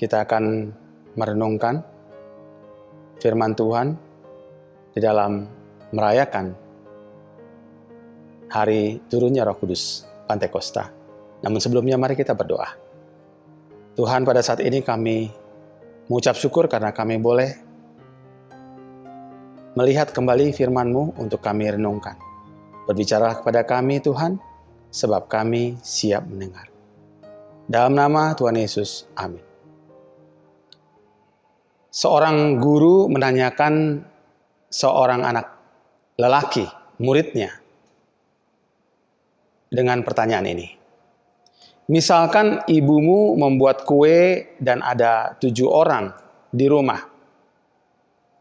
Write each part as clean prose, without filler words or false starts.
kita akan merenungkan firman Tuhan di dalam merayakan hari turunnya Roh Kudus Pantekosta. Namun sebelumnya mari kita berdoa. Tuhan, pada saat ini kami mengucap syukur karena kami boleh melihat kembali firman-Mu untuk kami renungkan. Berbicara kepada kami Tuhan, sebab kami siap mendengar. Dalam nama Tuhan Yesus, amin. Seorang guru menanyakan seorang anak lelaki, muridnya, dengan pertanyaan ini. Misalkan ibumu membuat kue dan ada 7 orang di rumah.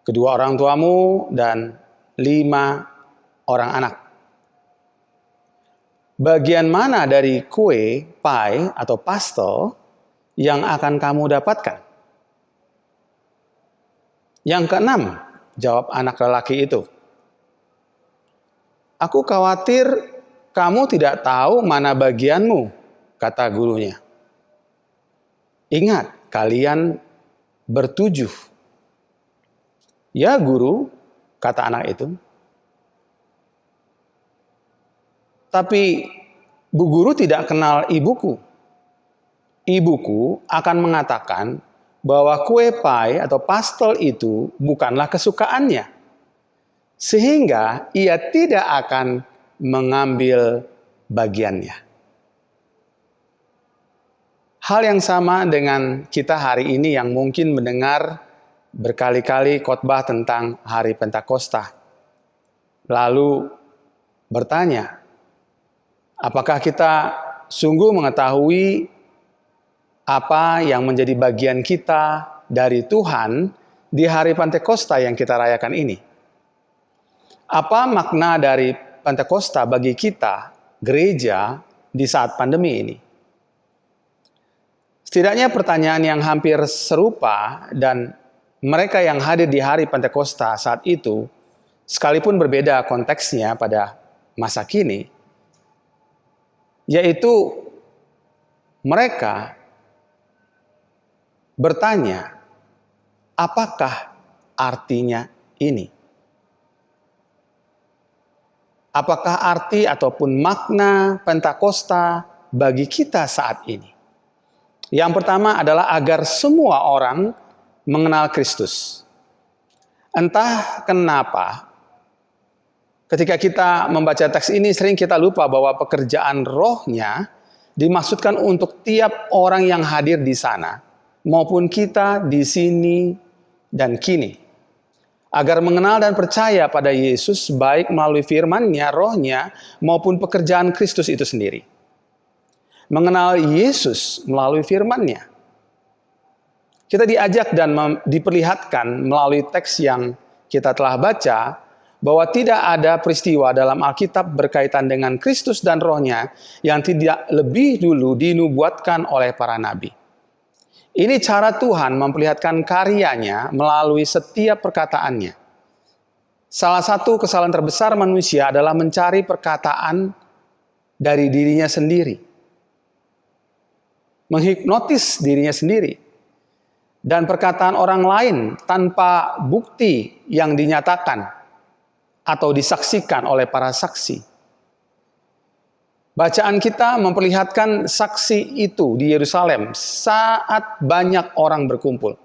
Kedua orang tuamu dan 5 orang anak. Bagian mana dari kue, pie, atau pastel yang akan kamu dapatkan? Yang keenam, jawab anak lelaki itu. Aku khawatir kamu tidak tahu mana bagianmu, kata gurunya. Ingat, kalian ber-7. Ya guru, kata anak itu. Tapi Bu Guru tidak kenal ibuku. Ibuku akan mengatakan bahwa kue pie atau pastel itu bukanlah kesukaannya. Sehingga ia tidak akan mengambil bagiannya. Hal yang sama dengan kita hari ini yang mungkin mendengar berkali-kali khotbah tentang hari Pentakosta. Lalu bertanya, apakah kita sungguh mengetahui apa yang menjadi bagian kita dari Tuhan di hari Pentakosta yang kita rayakan ini? Apa makna dari Pentakosta bagi kita, gereja, di saat pandemi ini? Setidaknya pertanyaan yang hampir serupa dan mereka yang hadir di hari Pentakosta saat itu, sekalipun berbeda konteksnya pada masa kini, yaitu mereka bertanya, apakah artinya ini? Apakah arti ataupun makna Pentakosta bagi kita saat ini? Yang pertama adalah agar semua orang mengenal Kristus. Entah kenapa, ketika kita membaca teks ini sering kita lupa bahwa pekerjaan rohnya dimaksudkan untuk tiap orang yang hadir di sana, maupun kita di sini dan kini. Agar mengenal dan percaya pada Yesus baik melalui firman-Nya, rohnya, maupun pekerjaan Kristus itu sendiri. Mengenal Yesus melalui firman-Nya. Kita diajak dan diperlihatkan melalui teks yang kita telah baca, bahwa tidak ada peristiwa dalam Alkitab berkaitan dengan Kristus dan rohnya yang tidak lebih dulu dinubuatkan oleh para nabi. Ini cara Tuhan memperlihatkan karyanya melalui setiap perkataannya. Salah satu kesalahan terbesar manusia adalah mencari perkataan dari dirinya sendiri. Menghipnotis dirinya sendiri. Dan perkataan orang lain tanpa bukti yang dinyatakan atau disaksikan oleh para saksi. Bacaan kita memperlihatkan saksi itu di Yerusalem saat banyak orang berkumpul.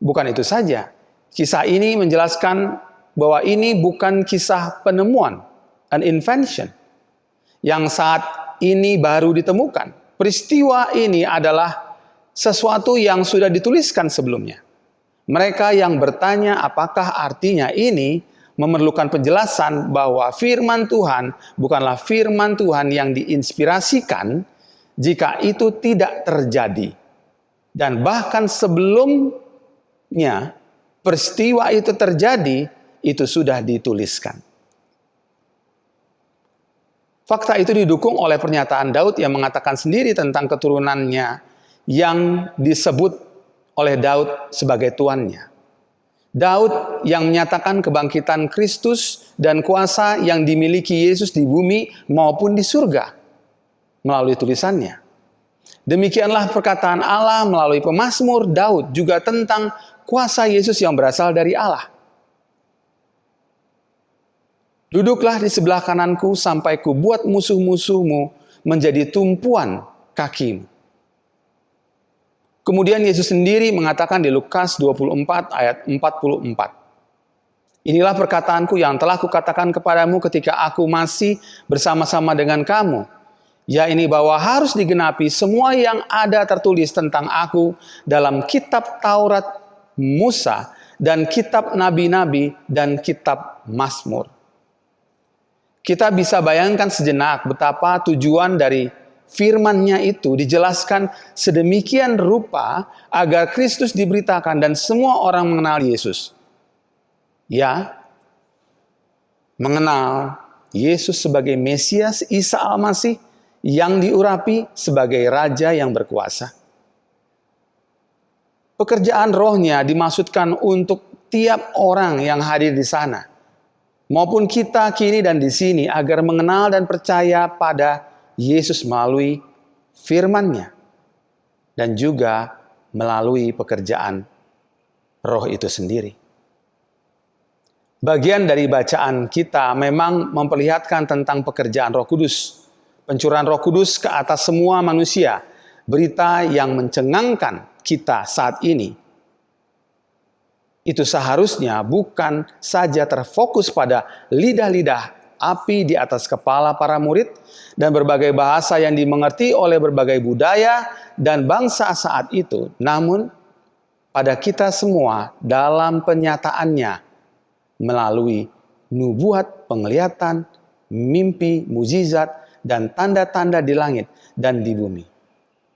Bukan itu saja, kisah ini menjelaskan bahwa ini bukan kisah penemuan, an invention, yang saat ini baru ditemukan. Peristiwa ini adalah sesuatu yang sudah dituliskan sebelumnya. Mereka yang bertanya apakah artinya ini memerlukan penjelasan bahwa firman Tuhan bukanlah firman Tuhan yang diinspirasikan jika itu tidak terjadi. Dan bahkan sebelumnya peristiwa itu terjadi, itu sudah dituliskan. Fakta itu didukung oleh pernyataan Daud yang mengatakan sendiri tentang keturunannya yang disebut oleh Daud sebagai tuannya. Daud yang menyatakan kebangkitan Kristus dan kuasa yang dimiliki Yesus di bumi maupun di surga melalui tulisannya. Demikianlah perkataan Allah melalui pemazmur Daud juga tentang kuasa Yesus yang berasal dari Allah. Duduklah di sebelah kananku sampai kubuat musuh-musuhmu menjadi tumpuan kakimu. Kemudian Yesus sendiri mengatakan di Lukas 24 ayat 44. Inilah perkataanku yang telah kukatakan kepadamu ketika aku masih bersama-sama dengan kamu. Ya ini bahwa harus digenapi semua yang ada tertulis tentang aku dalam kitab Taurat Musa dan kitab nabi-nabi dan kitab Mazmur. Kita bisa bayangkan sejenak betapa tujuan dari firman-Nya itu dijelaskan sedemikian rupa agar Kristus diberitakan dan semua orang mengenal Yesus. Ya, mengenal Yesus sebagai Mesias Isa Al-Masih yang diurapi sebagai Raja yang berkuasa. Pekerjaan Roh-Nya dimaksudkan untuk tiap orang yang hadir di sana, maupun kita kini dan di sini agar mengenal dan percaya pada Yesus melalui firman-Nya dan juga melalui pekerjaan Roh itu sendiri. Bagian dari bacaan kita memang memperlihatkan tentang pekerjaan Roh Kudus, pencurahan Roh Kudus ke atas semua manusia, berita yang mencengangkan kita saat ini. Itu seharusnya bukan saja terfokus pada lidah-lidah api di atas kepala para murid dan berbagai bahasa yang dimengerti oleh berbagai budaya dan bangsa saat itu, namun pada kita semua dalam penyataannya melalui nubuat, penglihatan, mimpi, mukjizat, dan tanda-tanda di langit dan di bumi.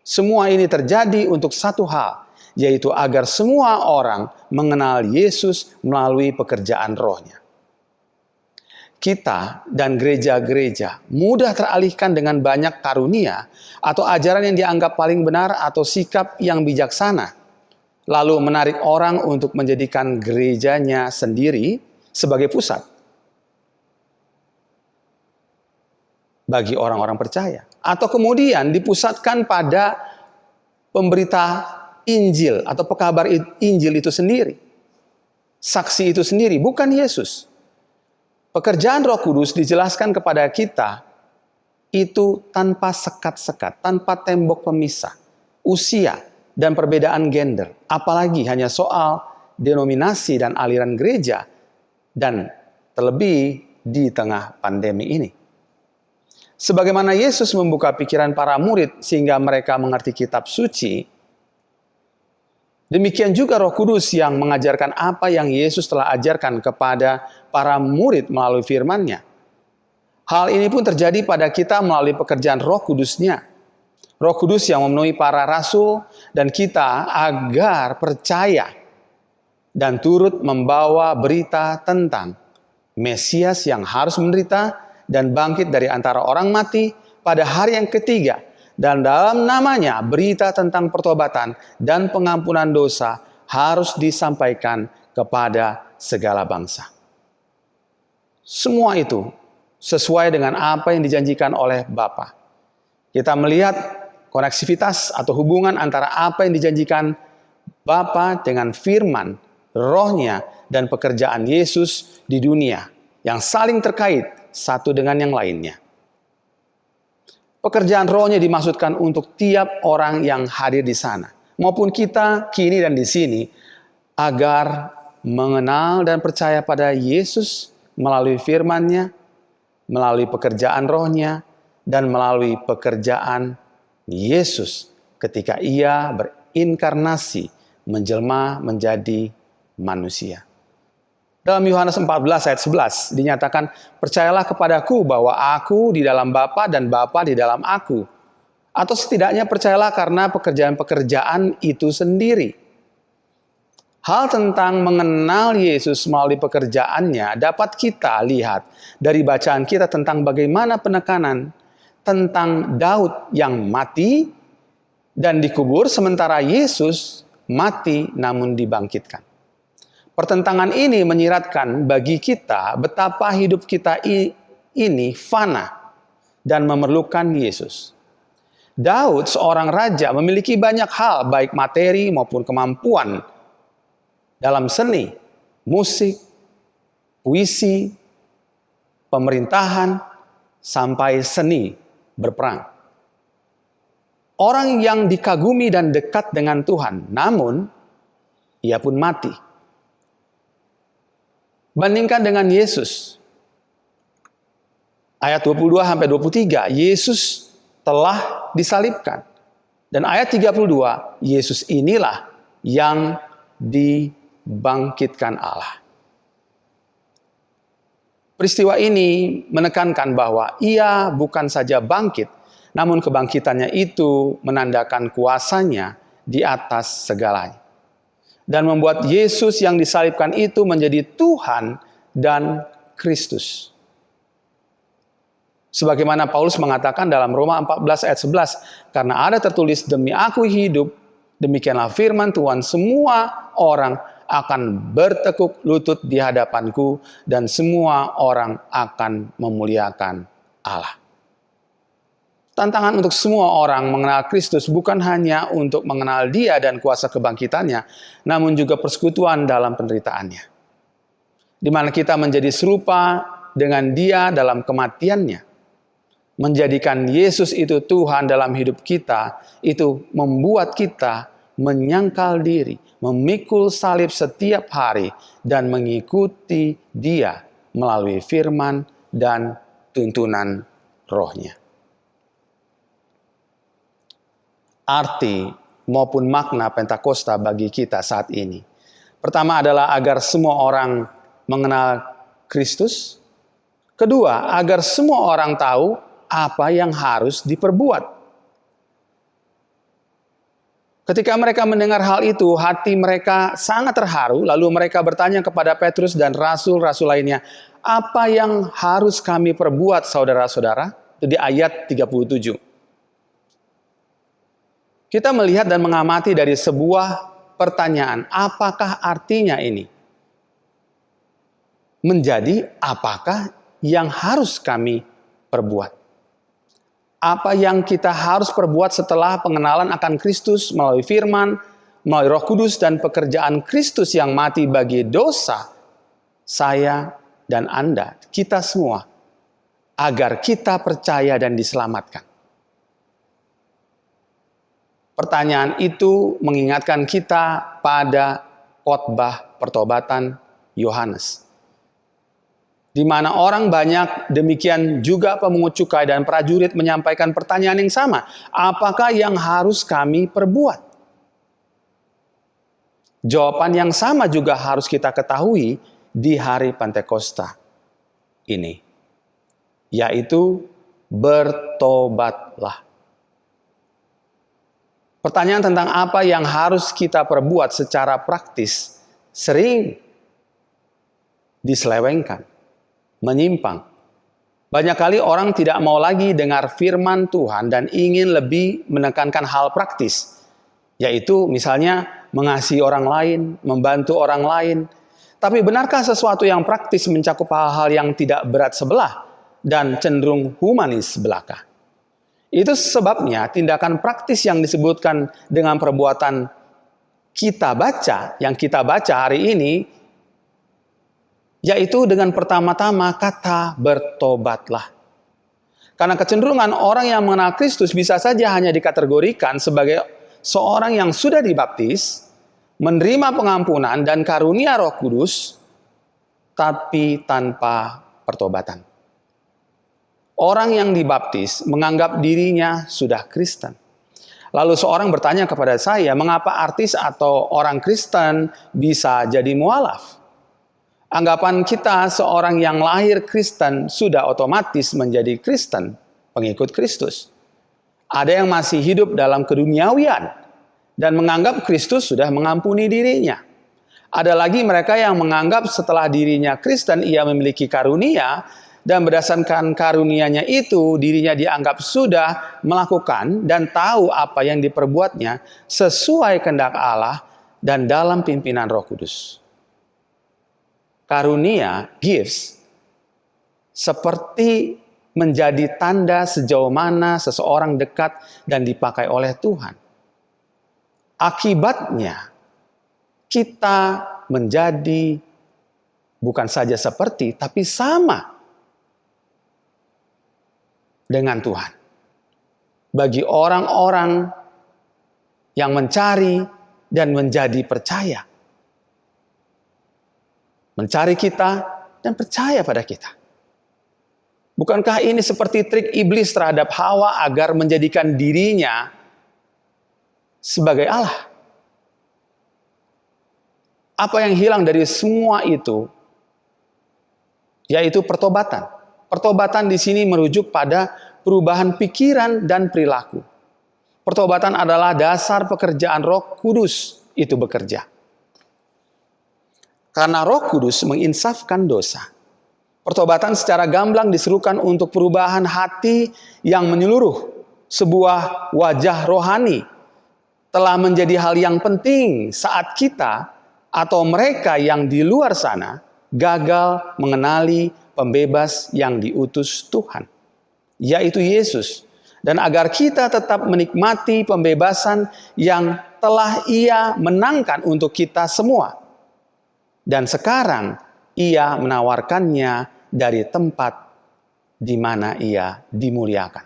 Semua ini terjadi untuk satu hal, yaitu agar semua orang mengenal Yesus melalui pekerjaan Roh-Nya. Kita dan gereja-gereja mudah teralihkan dengan banyak karunia atau ajaran yang dianggap paling benar atau sikap yang bijaksana, lalu menarik orang untuk menjadikan gerejanya sendiri sebagai pusat bagi orang-orang percaya, atau kemudian dipusatkan pada pemberita Injil atau pekabar Injil itu sendiri. Saksi itu sendiri, bukan Yesus. Pekerjaan Roh Kudus dijelaskan kepada kita itu tanpa sekat-sekat, tanpa tembok pemisah, usia, dan perbedaan gender. Apalagi hanya soal denominasi dan aliran gereja, dan terlebih di tengah pandemi ini. Sebagaimana Yesus membuka pikiran para murid sehingga mereka mengerti kitab suci, demikian juga Roh Kudus yang mengajarkan apa yang Yesus telah ajarkan kepada para murid melalui firman-Nya. Hal ini pun terjadi pada kita melalui pekerjaan Roh Kudus-Nya. Roh Kudus yang memenuhi para rasul dan kita agar percaya dan turut membawa berita tentang Mesias yang harus menderita dan bangkit dari antara orang mati pada hari yang ketiga. Dan dalam namanya berita tentang pertobatan dan pengampunan dosa harus disampaikan kepada segala bangsa. Semua itu sesuai dengan apa yang dijanjikan oleh Bapa. Kita melihat koneksivitas atau hubungan antara apa yang dijanjikan Bapa dengan firman, Roh-Nya, dan pekerjaan Yesus di dunia yang saling terkait satu dengan yang lainnya. Pekerjaan Roh-Nya dimaksudkan untuk tiap orang yang hadir di sana, maupun kita kini dan di sini, agar mengenal dan percaya pada Yesus melalui firman-Nya, melalui pekerjaan Roh-Nya, dan melalui pekerjaan Yesus ketika Ia berinkarnasi, menjelma menjadi manusia. Dalam Yohanes 14 ayat 11 dinyatakan, percayalah kepadaku bahwa aku di dalam Bapa dan Bapa di dalam aku. Atau setidaknya percayalah karena pekerjaan-pekerjaan itu sendiri. Hal tentang mengenal Yesus melalui pekerjaannya dapat kita lihat dari bacaan kita tentang bagaimana penekanan tentang Daud yang mati dan dikubur sementara Yesus mati namun dibangkitkan. Pertentangan ini menyiratkan bagi kita betapa hidup kita ini fana dan memerlukan Yesus. Daud, seorang raja, memiliki banyak hal, baik materi maupun kemampuan dalam seni, musik, puisi, pemerintahan, sampai seni berperang. Orang yang dikagumi dan dekat dengan Tuhan, namun ia pun mati. Bandingkan dengan Yesus. Ayat 22-23, Yesus telah disalibkan. Dan ayat 32, Yesus inilah yang dibangkitkan Allah. Peristiwa ini menekankan bahwa ia bukan saja bangkit, namun kebangkitannya itu menandakan kuasanya di atas segalanya. Dan membuat Yesus yang disalibkan itu menjadi Tuhan dan Kristus. Sebagaimana Paulus mengatakan dalam Roma 14 ayat 11, karena ada tertulis, demi aku hidup, demikianlah firman Tuhan, semua orang akan bertekuk lutut di hadapanku, dan semua orang akan memuliakan Allah. Tantangan untuk semua orang mengenal Kristus bukan hanya untuk mengenal Dia dan kuasa kebangkitannya, namun juga persekutuan dalam penderitaannya. Di mana kita menjadi serupa dengan Dia dalam kematiannya. Menjadikan Yesus itu Tuhan dalam hidup kita, itu membuat kita menyangkal diri, memikul salib setiap hari, dan mengikuti Dia melalui firman dan tuntunan Roh-Nya. Arti maupun makna Pentakosta bagi kita saat ini. Pertama adalah agar semua orang mengenal Kristus. Kedua, agar semua orang tahu apa yang harus diperbuat. Ketika mereka mendengar hal itu, hati mereka sangat terharu, lalu mereka bertanya kepada Petrus dan rasul-rasul lainnya, apa yang harus kami perbuat saudara-saudara? Itu di ayat 37. Kita melihat dan mengamati dari sebuah pertanyaan, apakah artinya ini? Menjadi apakah yang harus kami perbuat? Apa yang kita harus perbuat setelah pengenalan akan Kristus melalui firman, melalui Roh Kudus dan pekerjaan Kristus yang mati bagi dosa saya dan Anda, kita semua, agar kita percaya dan diselamatkan. Pertanyaan itu mengingatkan kita pada khotbah pertobatan Yohanes, di mana orang banyak, demikian juga pemungut cukai dan prajurit menyampaikan pertanyaan yang sama. Apakah yang harus kami perbuat? Jawaban yang sama juga harus kita ketahui di hari Pentakosta ini, yaitu bertobatlah. Pertanyaan tentang apa yang harus kita perbuat secara praktis sering diselewengkan, menyimpang. Banyak kali orang tidak mau lagi dengar firman Tuhan dan ingin lebih menekankan hal praktis, yaitu misalnya mengasihi orang lain, membantu orang lain. Tapi benarkah sesuatu yang praktis mencakup hal-hal yang tidak berat sebelah dan cenderung humanis belaka? Itu sebabnya tindakan praktis yang disebutkan dengan perbuatan kita baca, yang kita baca hari ini, yaitu dengan pertama-tama kata bertobatlah. Karena kecenderungan orang yang mengenal Kristus bisa saja hanya dikategorikan sebagai seorang yang sudah dibaptis, menerima pengampunan dan karunia Roh Kudus, tapi tanpa pertobatan. Orang yang dibaptis menganggap dirinya sudah Kristen. Lalu seorang bertanya kepada saya, mengapa artis atau orang Kristen bisa jadi mualaf? Anggapan kita seorang yang lahir Kristen sudah otomatis menjadi Kristen, pengikut Kristus. Ada yang masih hidup dalam keduniawian dan menganggap Kristus sudah mengampuni dirinya. Ada lagi mereka yang menganggap setelah dirinya Kristen ia memiliki karunia, dan berdasarkan karunia-Nya itu dirinya dianggap sudah melakukan dan tahu apa yang diperbuatnya sesuai kehendak Allah dan dalam pimpinan Roh Kudus. Karunia, gifts, seperti menjadi tanda sejauh mana seseorang dekat dan dipakai oleh Tuhan. Akibatnya, kita menjadi bukan saja seperti, tapi sama dengan Tuhan. Bagi orang-orang yang mencari dan menjadi percaya. Mencari kita dan percaya pada kita. Bukankah ini seperti trik iblis terhadap Hawa agar menjadikan dirinya sebagai Allah? Apa yang hilang dari semua itu? Yaitu pertobatan. Pertobatan di sini merujuk pada perubahan pikiran dan perilaku. Pertobatan adalah dasar pekerjaan Roh Kudus itu bekerja. Karena Roh Kudus menginsafkan dosa. Pertobatan secara gamblang diserukan untuk perubahan hati yang menyeluruh. Sebuah wajah rohani telah menjadi hal yang penting saat kita atau mereka yang di luar sana gagal mengenali pembebas yang diutus Tuhan, yaitu Yesus. Dan agar kita tetap menikmati pembebasan yang telah Ia menangkan untuk kita semua. Dan sekarang Ia menawarkannya dari tempat di mana Ia dimuliakan.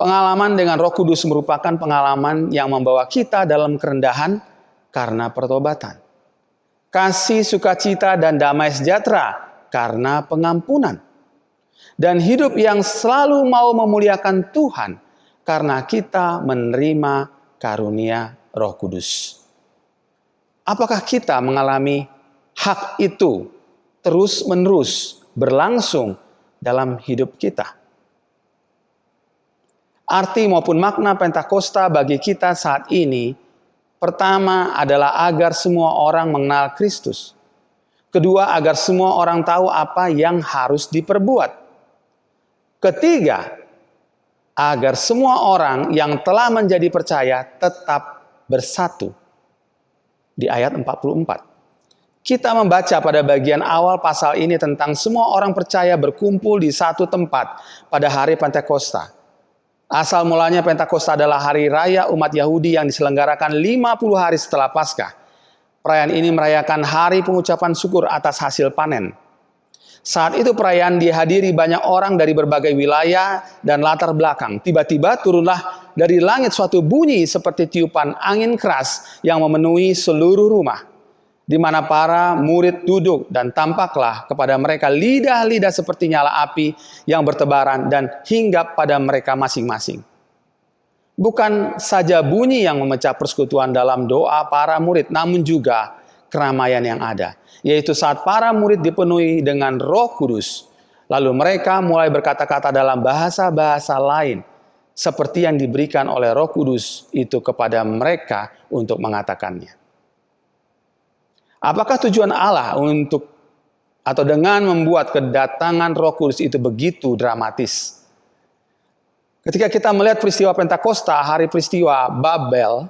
Pengalaman dengan Roh Kudus merupakan pengalaman yang membawa kita dalam kerendahan karena pertobatan. Kasih, sukacita, dan damai sejahtera karena pengampunan. Dan hidup yang selalu mau memuliakan Tuhan karena kita menerima karunia Roh Kudus. Apakah kita mengalami hak itu terus-menerus berlangsung dalam hidup kita? Arti maupun makna Pentakosta bagi kita saat ini, pertama adalah agar semua orang mengenal Kristus. Kedua, agar semua orang tahu apa yang harus diperbuat. Ketiga, agar semua orang yang telah menjadi percaya tetap bersatu. Di ayat 44. Kita membaca pada bagian awal pasal ini tentang semua orang percaya berkumpul di satu tempat pada hari Pentakosta. Asal mulanya Pentakosta adalah hari raya umat Yahudi yang diselenggarakan 50 hari setelah Paskah. Perayaan ini merayakan hari pengucapan syukur atas hasil panen. Saat itu perayaan dihadiri banyak orang dari berbagai wilayah dan latar belakang. Tiba-tiba turunlah dari langit suatu bunyi seperti tiupan angin keras yang memenuhi seluruh rumah, di mana para murid duduk, dan tampaklah kepada mereka lidah-lidah seperti nyala api yang bertebaran dan hinggap pada mereka masing-masing. Bukan saja bunyi yang memecah persekutuan dalam doa para murid, namun juga keramaian yang ada, yaitu saat para murid dipenuhi dengan Roh Kudus. Lalu mereka mulai berkata-kata dalam bahasa-bahasa lain, seperti yang diberikan oleh Roh Kudus itu kepada mereka untuk mengatakannya. Apakah tujuan Allah dengan membuat kedatangan Roh Kudus itu begitu dramatis? Ketika kita melihat peristiwa Pentakosta, hari peristiwa Babel,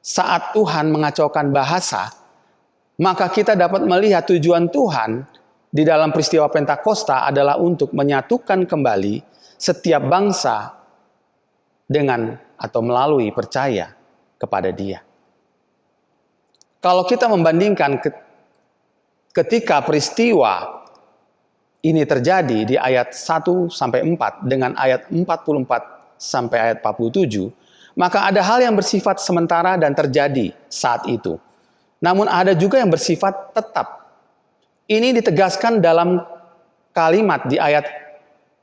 saat Tuhan mengacaukan bahasa, maka kita dapat melihat tujuan Tuhan di dalam peristiwa Pentakosta adalah untuk menyatukan kembali setiap bangsa dengan atau melalui percaya kepada Dia. Kalau kita membandingkan ketika peristiwa ini terjadi di ayat 1-4 dengan ayat 44 sampai ayat 47, maka ada hal yang bersifat sementara dan terjadi saat itu. Namun ada juga yang bersifat tetap. Ini ditegaskan dalam kalimat di ayat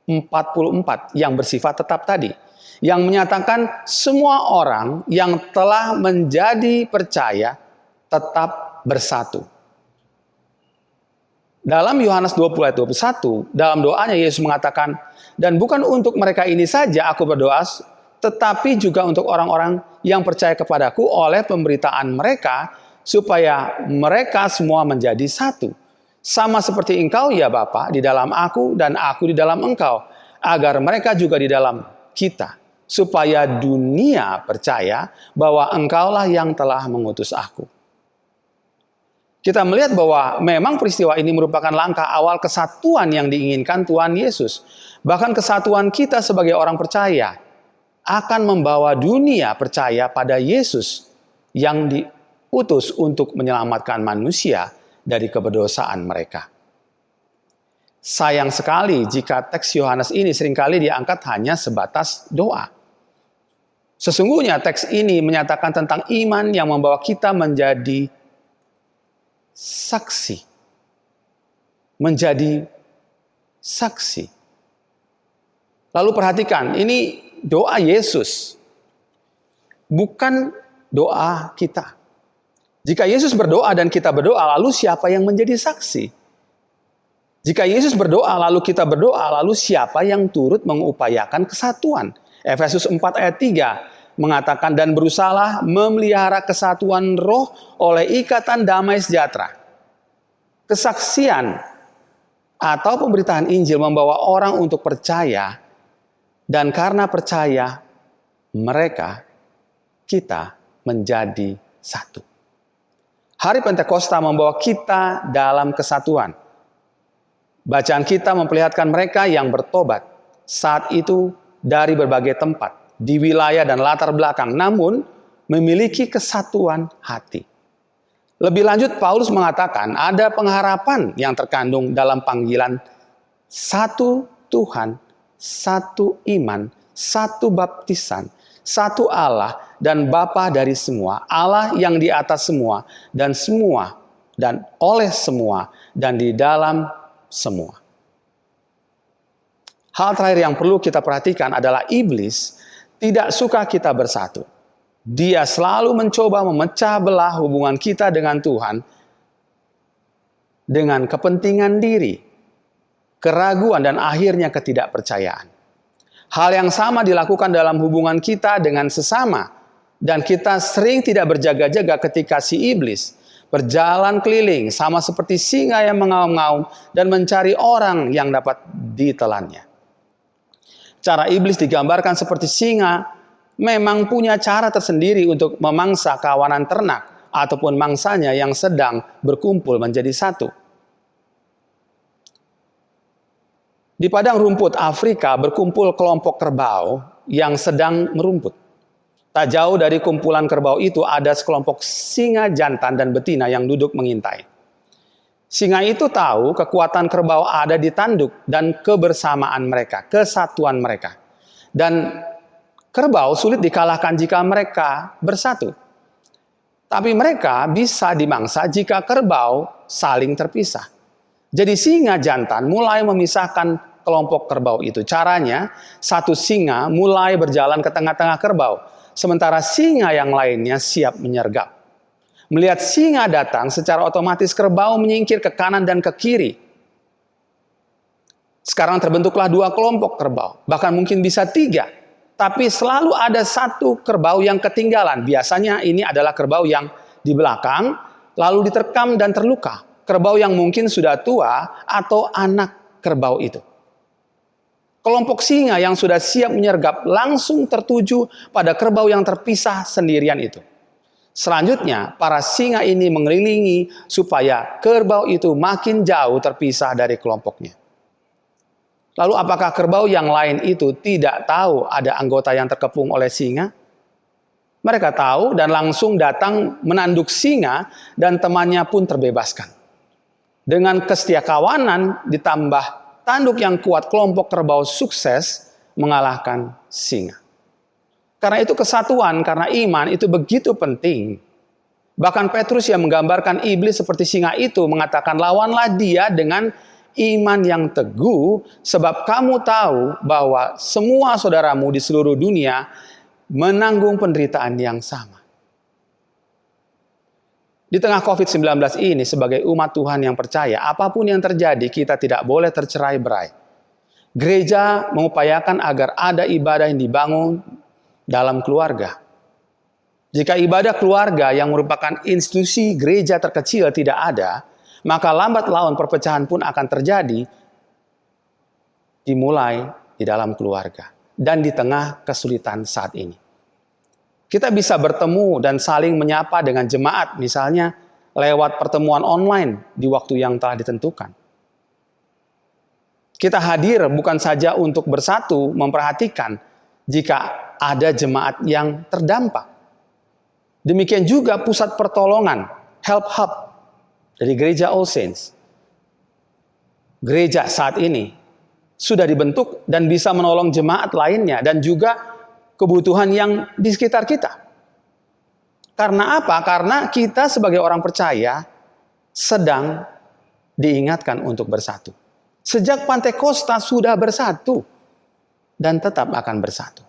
44 yang bersifat tetap tadi, yang menyatakan semua orang yang telah menjadi percaya tetap bersatu. Dalam Yohanes 20 ayat 21, dalam doanya Yesus mengatakan, dan bukan untuk mereka ini saja aku berdoa, tetapi juga untuk orang-orang yang percaya kepadaku oleh pemberitaan mereka, supaya mereka semua menjadi satu. Sama seperti engkau ya Bapa di dalam aku dan aku di dalam engkau, agar mereka juga di dalam kita, supaya dunia percaya bahwa engkaulah yang telah mengutus aku. Kita melihat bahwa memang peristiwa ini merupakan langkah awal kesatuan yang diinginkan Tuhan Yesus. Bahkan kesatuan kita sebagai orang percaya akan membawa dunia percaya pada Yesus yang diutus untuk menyelamatkan manusia dari keberdosaan mereka. Sayang sekali jika teks Yohanes ini seringkali diangkat hanya sebatas doa. Sesungguhnya teks ini menyatakan tentang iman yang membawa kita menjadi saksi. Menjadi saksi. Lalu perhatikan, ini doa Yesus. Bukan doa kita. Jika Yesus berdoa dan kita berdoa, lalu siapa yang menjadi saksi? Jika Yesus berdoa lalu kita berdoa, lalu siapa yang turut mengupayakan kesatuan? Efesus 4 ayat 3 mengatakan, dan berusahalah memelihara kesatuan roh oleh ikatan damai sejahtera. Kesaksian atau pemberitaan Injil membawa orang untuk percaya, dan karena percaya kita menjadi satu. Hari Pentakosta membawa kita dalam kesatuan. Bacaan kita memperlihatkan mereka yang bertobat saat itu dari berbagai tempat, di wilayah dan latar belakang, namun memiliki kesatuan hati. Lebih lanjut, Paulus mengatakan ada pengharapan yang terkandung dalam panggilan satu Tuhan, satu iman, satu baptisan, satu Allah dan Bapa dari semua, Allah yang di atas semua dan oleh semua dan di dalam semua. Hal terakhir yang perlu kita perhatikan adalah iblis tidak suka kita bersatu. Dia selalu mencoba memecah belah hubungan kita dengan Tuhan dengan kepentingan diri, keraguan, dan akhirnya ketidakpercayaan. Hal yang sama dilakukan dalam hubungan kita dengan sesama, dan kita sering tidak berjaga-jaga ketika si iblis berjalan keliling sama seperti singa yang mengaum-ngaum dan mencari orang yang dapat ditelannya. Cara iblis digambarkan seperti singa memang punya cara tersendiri untuk memangsa kawanan ternak ataupun mangsanya yang sedang berkumpul menjadi satu. Di padang rumput Afrika berkumpul kelompok kerbau yang sedang merumput. Tak jauh dari kumpulan kerbau itu ada sekelompok singa jantan dan betina yang duduk mengintai. Singa itu tahu kekuatan kerbau ada di tanduk dan kebersamaan mereka, kesatuan mereka. Dan kerbau sulit dikalahkan jika mereka bersatu. Tapi mereka bisa dimangsa jika kerbau saling terpisah. Jadi singa jantan mulai memisahkan kelompok kerbau itu. Caranya, satu singa mulai berjalan ke tengah-tengah kerbau, sementara singa yang lainnya siap menyergap. Melihat singa datang, secara otomatis kerbau menyingkir ke kanan dan ke kiri. Sekarang terbentuklah dua kelompok kerbau, bahkan mungkin bisa tiga. Tapi selalu ada satu kerbau yang ketinggalan. Biasanya ini adalah kerbau yang di belakang, lalu diterkam dan terluka. Kerbau yang mungkin sudah tua atau anak kerbau itu. Kelompok singa yang sudah siap menyergap langsung tertuju pada kerbau yang terpisah sendirian itu. Selanjutnya, para singa ini mengelilingi supaya kerbau itu makin jauh terpisah dari kelompoknya. Lalu apakah kerbau yang lain itu tidak tahu ada anggota yang terkepung oleh singa? Mereka tahu dan langsung datang menanduk singa dan temannya pun terbebaskan. Dengan kesetiakawanan ditambah tanduk yang kuat, kelompok kerbau sukses mengalahkan singa. Karena itu kesatuan, karena iman itu begitu penting. Bahkan Petrus yang menggambarkan iblis seperti singa itu mengatakan, lawanlah dia dengan iman yang teguh, sebab kamu tahu bahwa semua saudaramu di seluruh dunia menanggung penderitaan yang sama. Di tengah COVID-19 ini, sebagai umat Tuhan yang percaya, apapun yang terjadi, kita tidak boleh tercerai-berai. Gereja mengupayakan agar ada ibadah yang dibangun dalam keluarga. Jika ibadah keluarga yang merupakan institusi gereja terkecil tidak ada, maka lambat laun perpecahan pun akan terjadi, dimulai di dalam keluarga dan di tengah kesulitan saat ini. Kita bisa bertemu dan saling menyapa dengan jemaat misalnya lewat pertemuan online di waktu yang telah ditentukan. Kita hadir bukan saja untuk bersatu memperhatikan jika ada jemaat yang terdampak. Demikian juga pusat pertolongan, Help Hub dari Gereja All Saints. Gereja saat ini sudah dibentuk dan bisa menolong jemaat lainnya dan juga kebutuhan yang di sekitar kita. Karena apa? Karena kita sebagai orang percaya sedang diingatkan untuk bersatu. Sejak Pantekosta sudah bersatu dan tetap akan bersatu.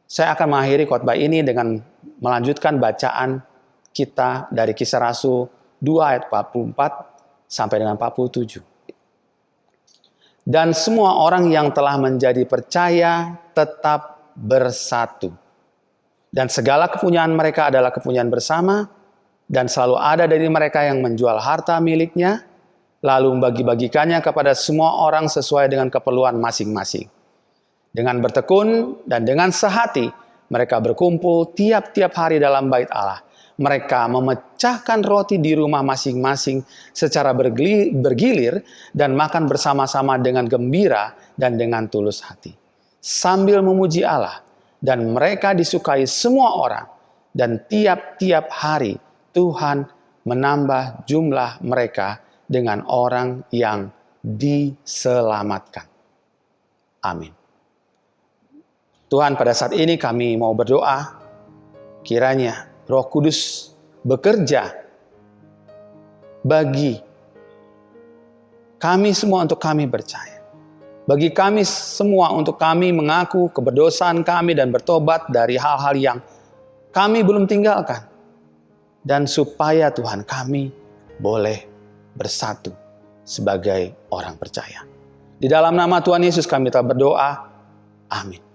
Saya akan mengakhiri khotbah ini dengan melanjutkan bacaan kita dari Kisah Rasul 2 ayat 44 sampai dengan 47. Dan semua orang yang telah menjadi percaya tetap bersatu. Dan segala kepunyaan mereka adalah kepunyaan bersama, dan selalu ada dari mereka yang menjual harta miliknya, lalu membagi-bagikannya kepada semua orang sesuai dengan keperluan masing-masing. Dengan bertekun dan dengan sehati, mereka berkumpul tiap-tiap hari dalam bait Allah. Mereka memecahkan roti di rumah masing-masing secara bergilir dan makan bersama-sama dengan gembira dan dengan tulus hati, sambil memuji Allah. Dan mereka disukai semua orang, dan tiap-tiap hari Tuhan menambah jumlah mereka dengan orang yang diselamatkan. Amin. Tuhan, pada saat ini kami mau berdoa, kiranya Roh Kudus bekerja bagi kami semua untuk kami percaya. Bagi kami semua untuk kami mengaku keberdosaan kami dan bertobat dari hal-hal yang kami belum tinggalkan. Dan supaya Tuhan kami boleh bersatu sebagai orang percaya. Di dalam nama Tuhan Yesus kami telah berdoa. Amin.